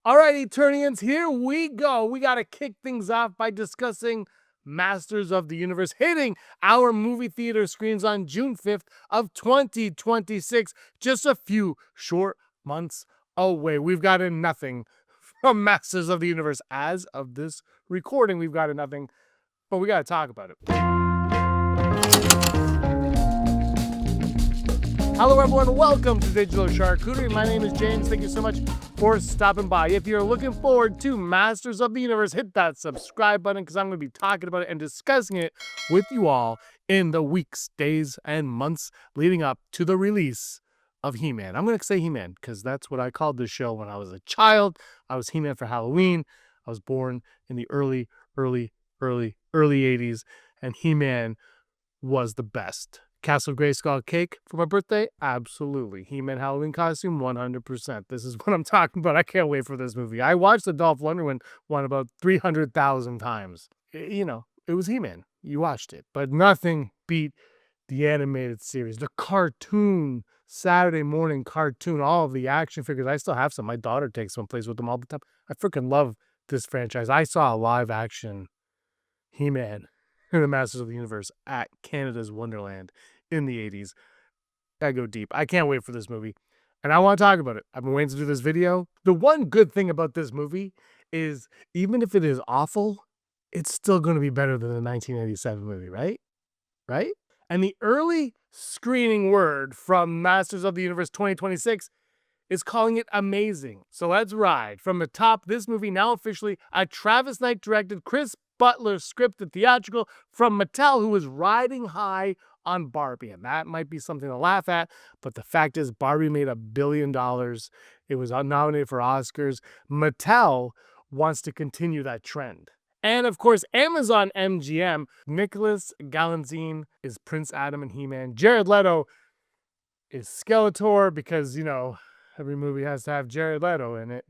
All right, Eternians, here we go. We got to kick things off by discussing Masters of the Universe hitting our movie theater screens on June 5th of 2026, just a few short months away. We've gotten nothing from Masters of the Universe as of this recording. We've gotten nothing, but we got to talk about it. Hello everyone, welcome to Digital Charcuterie. My name is James. Thank you so much for stopping by. If you're looking forward to Masters of the Universe, hit that subscribe button because I'm going to be talking about it and discussing it with you all in the weeks, days, and months leading up to the release of He-Man. I'm going to say He-Man because that's what I called this show when I was a child. I was He-Man for Halloween. I was born in the early 80s, and He-Man was the best. Castle Grayskull cake for my birthday? Absolutely. He-Man Halloween costume? 100%. This is what I'm talking about. I can't wait for this movie. I watched the Dolph Lundgren one about 300,000 times. You know, it was He-Man. You watched it. But nothing beat the animated series, the cartoon, Saturday morning cartoon, all of the action figures. I still have some. My daughter takes one, plays with them all the time. I freaking love this franchise. I saw a live action He-Man in the Masters of the Universe at Canada's Wonderland in the 80s. I go deep. I can't wait for this movie. And I want to talk about it. I've been waiting to do this video. The one good thing about this movie is even if it is awful, it's still going to be better than the 1987 movie, right? Right? And the early screening word from Masters of the Universe 2026 is calling it amazing. So let's ride. From the top, this movie now officially a Travis Knight directed, Chris Butler scripted theatrical from Mattel, who is riding high on Barbie. And that might be something to laugh at, but the fact is Barbie made $1 billion. It was nominated for Oscars. Mattel wants to continue that trend. And of course, Amazon MGM, Nicholas Galanzine is Prince Adam and He-Man. Jared Leto is Skeletor because, you know, every movie has to have Jared Leto in it.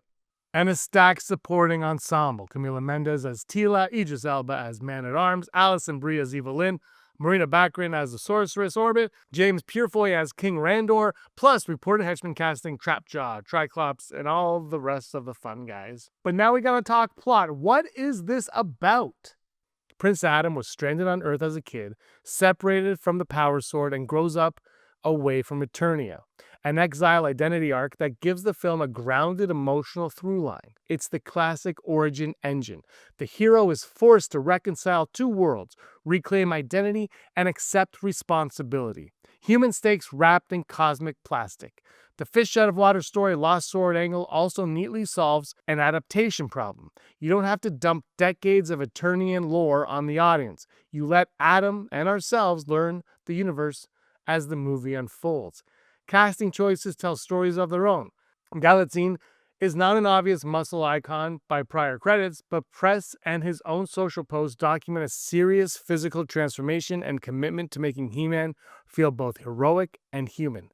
And a stacked supporting ensemble. Camila Mendes as Tila, Idris Elba as Man-at-Arms, Alison Brie as Evelyn, Marina Baccarin as the Sorceress Orbit, James Purefoy as King Randor, plus reported henchman casting Trapjaw, Triclops, and all the rest of the fun guys. But now we gotta talk plot. What is this about? Prince Adam was stranded on Earth as a kid, separated from the Power Sword, and grows up away from Eternia, an exile identity arc that gives the film a grounded emotional through line. It's the classic origin engine. The hero is forced to reconcile two worlds, reclaim identity, and accept responsibility. Human stakes wrapped in cosmic plastic. The fish out of water story Lost Sword angle also neatly solves an adaptation problem. You don't have to dump decades of Eternian lore on the audience. You let Adam and ourselves learn the universe as the movie unfolds. Casting choices tell stories of their own. Galanzine is not an obvious muscle icon by prior credits, but press and his own social posts document a serious physical transformation and commitment to making He-Man feel both heroic and human.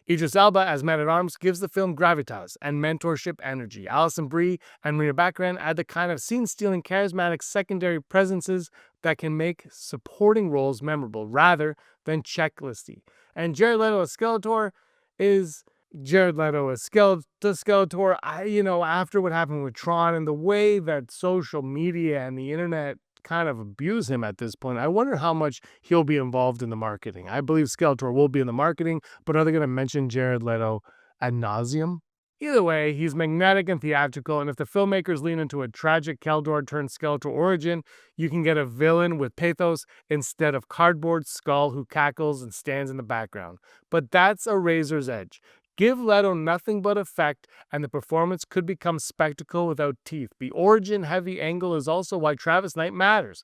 Idris Elba as Man-at-Arms gives the film gravitas and mentorship energy. Alison Brie and Marina Baccarin add the kind of scene-stealing, charismatic secondary presences that can make supporting roles memorable rather than checklisty. And Jared Leto as Skeletor is Jared Leto as Skeletor. After what happened with Tron and the way that social media and the internet kind of abuse him at this point, I wonder how much he'll be involved in the marketing. I believe Skeletor will be in the marketing, but are they going to mention Jared Leto ad nauseum? Either way, he's magnetic and theatrical, and if the filmmakers lean into a tragic Keldor turned Skeletor origin, you can get a villain with pathos instead of cardboard skull who cackles and stands in the background. But that's a razor's edge. Give Leto nothing but effect, and the performance could become spectacle without teeth. The origin-heavy angle is also why Travis Knight matters.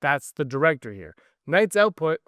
That's the director here. Knight's output,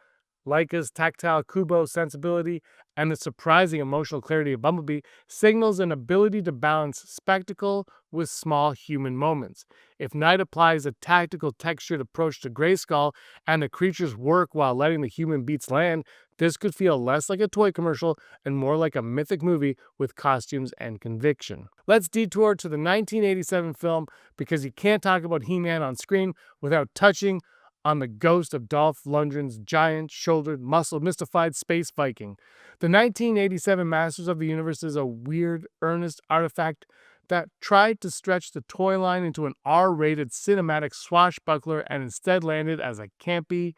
Laika's tactile Kubo sensibility, and the surprising emotional clarity of Bumblebee signals an ability to balance spectacle with small human moments. If Knight applies a tactical textured approach to Grayskull and the creatures work while letting the human beats land, this could feel less like a toy commercial and more like a mythic movie with costumes and conviction. Let's detour to the 1987 film because you can't talk about He-Man on screen without touching on the ghost of Dolph Lundgren's giant-shouldered, muscle-mystified space Viking. The 1987 Masters of the Universe is a weird, earnest artifact that tried to stretch the toy line into an R-rated cinematic swashbuckler and instead landed as a campy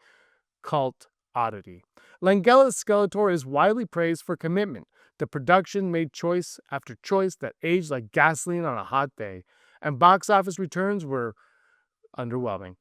cult oddity. Langella's Skeletor is widely praised for commitment. The production made choice after choice that aged like gasoline on a hot day, and box office returns were underwhelming.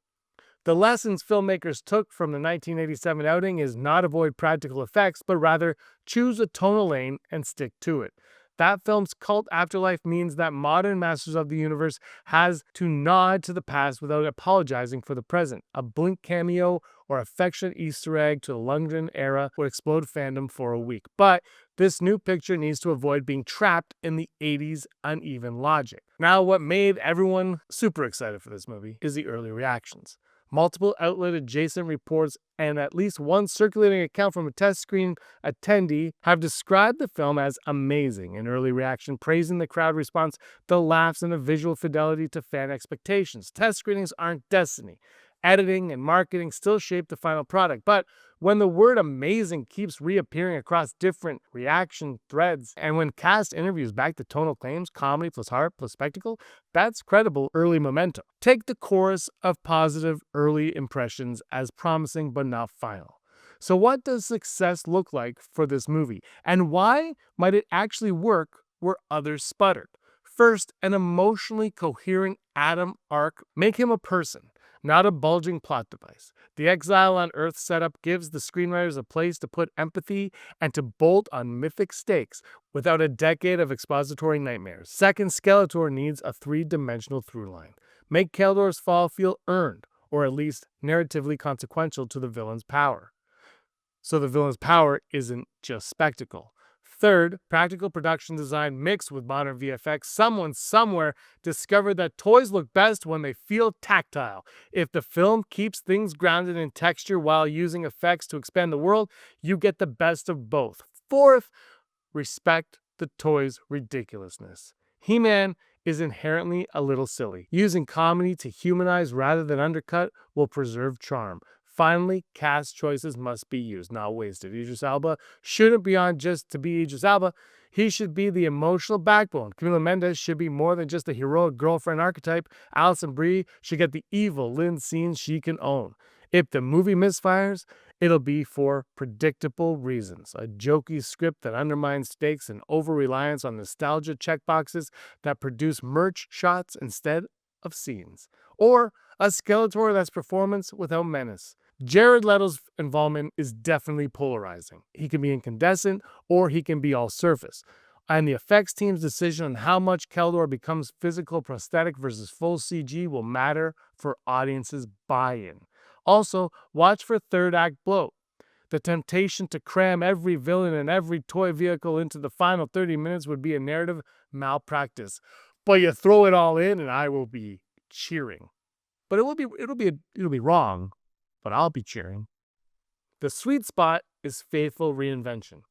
The lessons filmmakers took from the 1987 outing is not avoid practical effects, but rather choose a tonal lane and stick to it. That film's cult afterlife means that modern Masters of the Universe has to nod to the past without apologizing for the present. A Blink cameo or affectionate Easter egg to the Lundgren era would explode fandom for a week. But this new picture needs to avoid being trapped in the 80s uneven logic. Now, what made everyone super excited for this movie is the early reactions. Multiple outlet adjacent reports and at least one circulating account from a test screen attendee have described the film as amazing in early reaction, praising the crowd response, the laughs, and the visual fidelity to fan expectations. Test screenings aren't destiny. Editing and marketing still shape the final product, but when the word amazing keeps reappearing across different reaction threads, and when cast interviews back to tonal claims, comedy plus heart plus spectacle, that's credible early momentum. Take the chorus of positive early impressions as promising but not final. So what does success look like for this movie? And why might it actually work where others sputtered? First, an emotionally coherent Adam arc. Make him a person, not a bulging plot device. The Exile on Earth setup gives the screenwriters a place to put empathy and to bolt on mythic stakes without a decade of expository nightmares. Second, Skeletor needs a three-dimensional through line. Make Keldor's fall feel earned, or at least narratively consequential to the villain's power. So the villain's power isn't just spectacle. Third, practical production design mixed with modern VFX. Someone somewhere discovered that toys look best when they feel tactile. If the film keeps things grounded in texture while using effects to expand the world, you get the best of both. Fourth, respect the toy's ridiculousness. He-Man is inherently a little silly. Using comedy to humanize rather than undercut will preserve charm. Finally, cast choices must be used, not wasted. Idris Elba shouldn't be on just to be Idris Elba. He should be the emotional backbone. Camila Mendes should be more than just a heroic girlfriend archetype. Alison Brie should get the evil Lynn scenes she can own. If the movie misfires, it'll be for predictable reasons. A jokey script that undermines stakes and over-reliance on nostalgia checkboxes that produce merch shots instead of scenes. Or a Skeletor that's performance without menace. Jared Leto's involvement is definitely polarizing. He can be incandescent or he can be all surface. And the effects team's decision on how much Keldor becomes physical prosthetic versus full CG will matter for audiences' buy-in. Also, watch for third act bloat. The temptation to cram every villain and every toy vehicle into the final 30 minutes would be a narrative malpractice. But you throw it all in and I will be cheering. But it'll be wrong, but I'll be cheering. The sweet spot is faithful reinvention.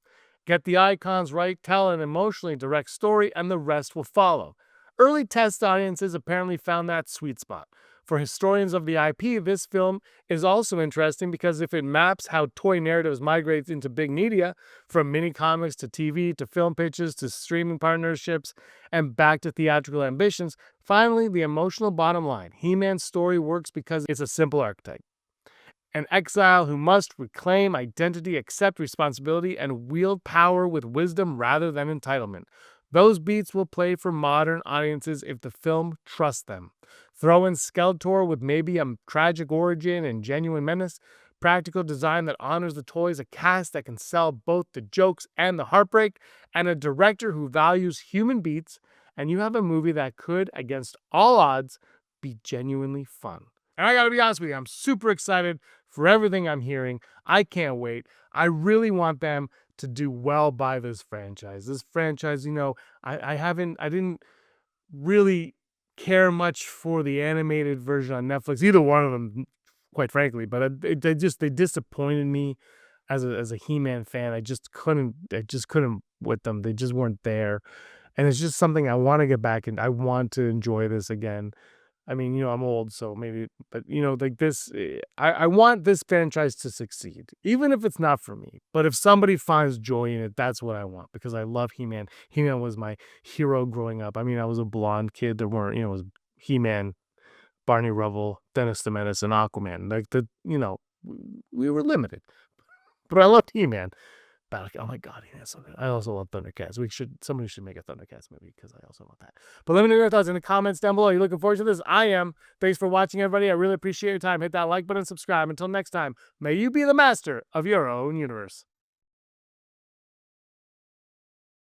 Get the icons right, tell an emotionally direct story, and the rest will follow. Early test audiences apparently found that sweet spot. For historians of the IP, this film is also interesting because if it maps how toy narratives migrate into big media, from mini comics to TV to film pitches to streaming partnerships and back to theatrical ambitions, finally the emotional bottom line. He-Man's story works because it's a simple archetype. An exile who must reclaim identity, accept responsibility, and wield power with wisdom rather than entitlement. Those beats will play for modern audiences if the film trusts them. Throw in Skeletor with maybe a tragic origin and genuine menace, practical design that honors the toys, a cast that can sell both the jokes and the heartbreak, and a director who values human beats, and you have a movie that could, against all odds, be genuinely fun. And I gotta be honest with you, I'm super excited for everything I'm hearing. I can't wait. I really want them to do well by this franchise. This franchise, I didn't really care much for the animated version on Netflix, either one of them, quite frankly, but they disappointed me as a He-Man fan. I just couldn't with them. They just weren't there. And it's just something I want to get back and I want to enjoy this again. I mean, I'm old, so maybe, but like this, I want this franchise to succeed, even if it's not for me. But if somebody finds joy in it, that's what I want because I love He-Man. He-Man was my hero growing up. I mean, I was a blonde kid. There weren't, it was He-Man, Barney Rubble, Dennis the Menace, and Aquaman. Like we were limited, but I loved He-Man. Oh my God, yeah, so good. I also love Thundercats. Somebody should make a Thundercats movie because I also love that. But let me know your thoughts in the comments down below. Are you looking forward to this? I am. Thanks for watching, everybody. I really appreciate your time. Hit that like button, subscribe. Until next time, may you be the master of your own universe.